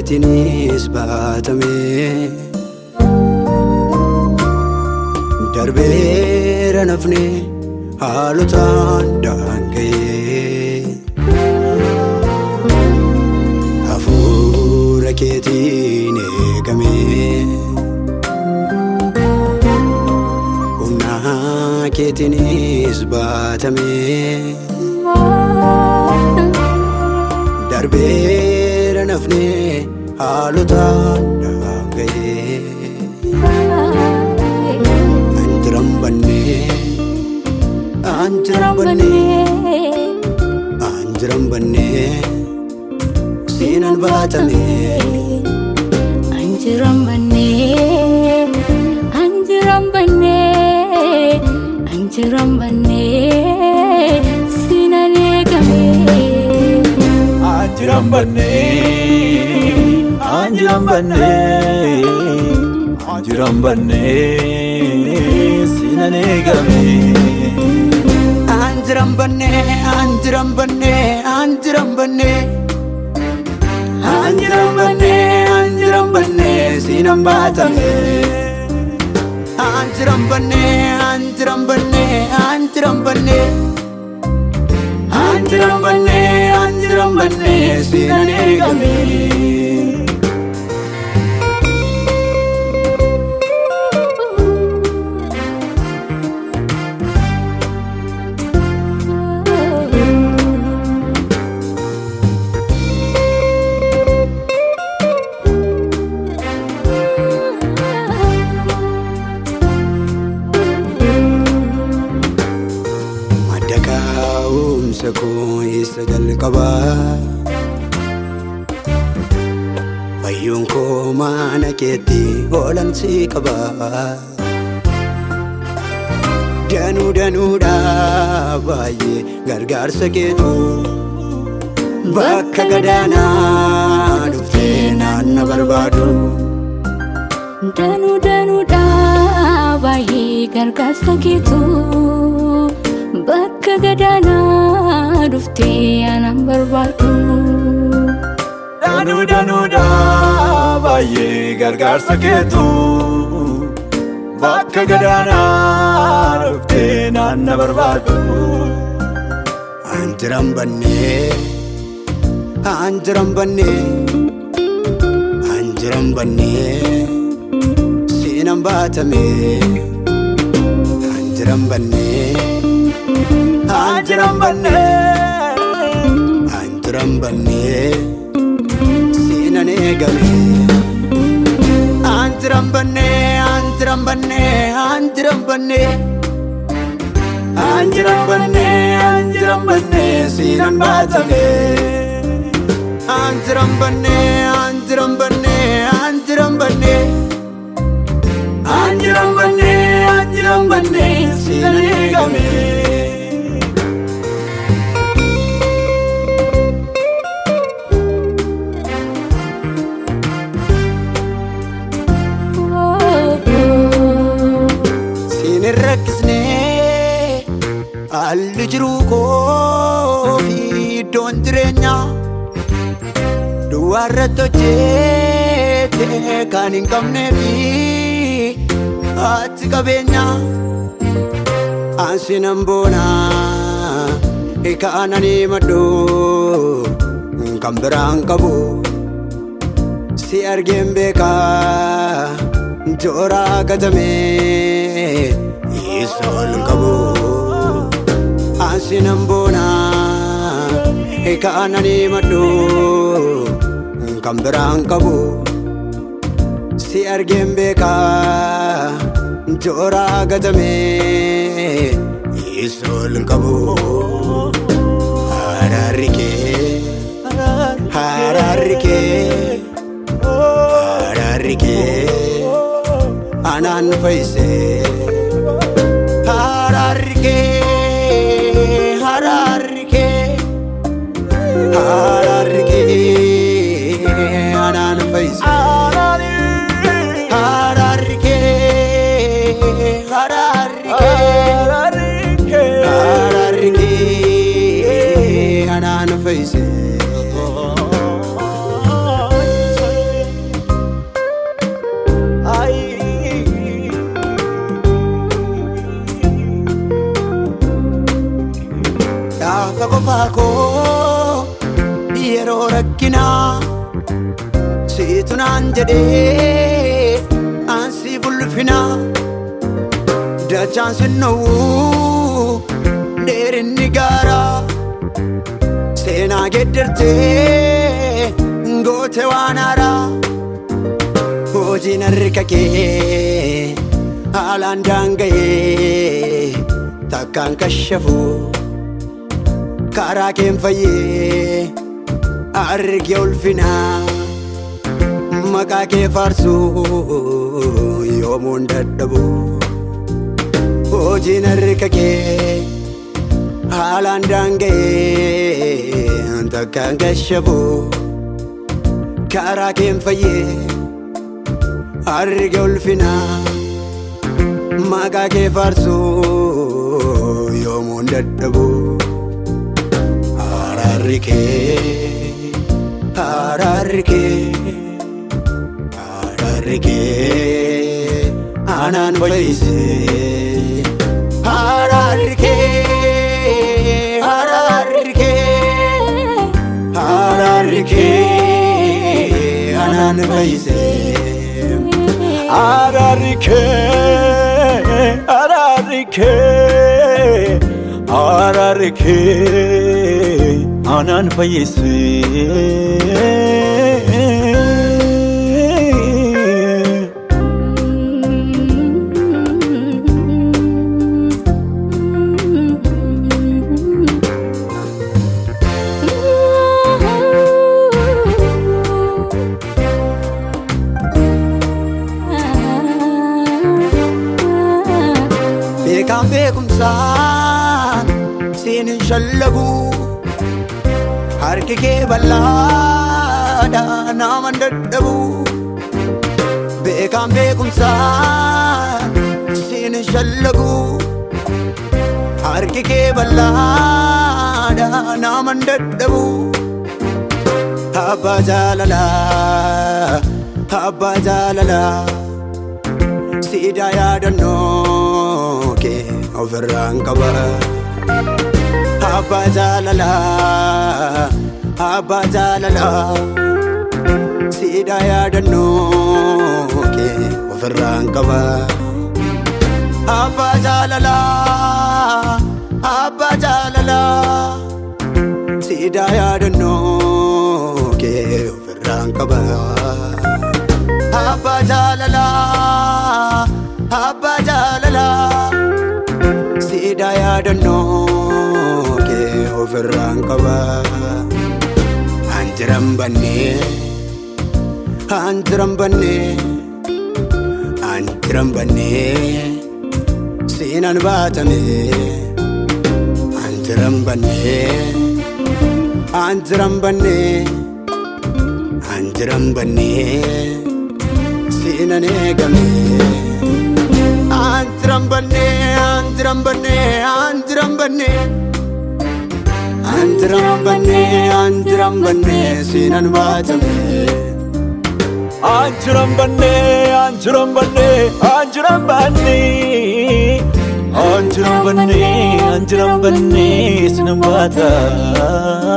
keetiinis baatame darbeera nafne haalotaan daanga'ee hafuura keetiin eegame humna keetiinis baatame darbeera nafne haalotaan daanga'ee anjiran bannee seenan baatame anjiran bannee seenan eegame anjiran bannee seenan eegame anjiran bannee seenan baatame anjiran bannee seenan eegame Koo isa jalqabaa fayyuun koo mana keetti oolan si qabaa danuudha baay'ee gargaarsa keetu bakka gadaanaa dhuftee naanna barbaadu danuudha baay'ee gargaarsa keetu bakka gadaanaa dhuftee anan barbaadu danuudha baay'ee gargaarsa keetu bakka gadaanaa dhuftee naanna barbaadu anjiran bannee seenan baatame anjiran bannee seenan eegame anjiran bannee seenan baatame anjiran bannee seenan eegame haalli jiruu koo fi iddoon jireenyaa duwwaa irratti hojjete kan hin qabnee fi ati qabeenya ansi nan boonaa kaananii maddoo kan biraan qabu si argeen beekaa jooraa gatamee isool qabu ansi nan boonaa kaananii maddoo kan biraan qabu si argeen beekaa jooraa gatamee isool qabu hararri kee anaan fayyisee hararri kee anaan fayyisee hararri kee anaan fayyisee Gaafa qofaa koo yeroo rakkinaa siitu naan jedhee ansi bulfinaa dachaan sinnoo dheerinni gaaraa seenaa geddartee goote waan haaraa hojiin harka kee haalaan daanga'ee takkaan kashafu karaa keen fayyee arge ulfinaa maqaa kee faarsuu yoomuun dadhabu hojiin harka kee haalaan daanga'ee takkaan kashafu karaa keen fayyee arge ulfinaa maqaa kee faarsuu yoomuun dadhabu araarri kee araarri kee araarri kee anaan fayyisee araarri kee araarri kee araarri kee anaan fayyisee araarri kee araarri kee araarri kee anaan fayyisee Beekaan beekumsaan siinin shallagu harki kee bal'aadha naman dadhabu beekaan beekumsaan siinin shallagu harki kee bal'aadha naman dadhabu abbaa jaalalaa abbaa jaalalaa siidaa yaadannoo kee ofirraan qaba abbaa jaalalaa abbaa jaalalaa siidaa yaadannoo kee ofirraan qaba abbaa jaalalaa abbaa jaalalaa siidaa yaadannoo kee ofirraan qaba abbaa jaalalaa abbaa jaalalaa siidaa yaadannoo kee ofirraan qaba anjiran bannee anjiran bannee anjiran bannee siinan baatame anjiran bannee anjiran bannee anjiran bannee siinan eegame anjiran bannee anjiran bannee anjiran bannee anjiran bannee anjiran bannee siinan baatame anjiran bannee anjiran bannee anjiran bannee anjiran bannee anjiran bannee siinan baatame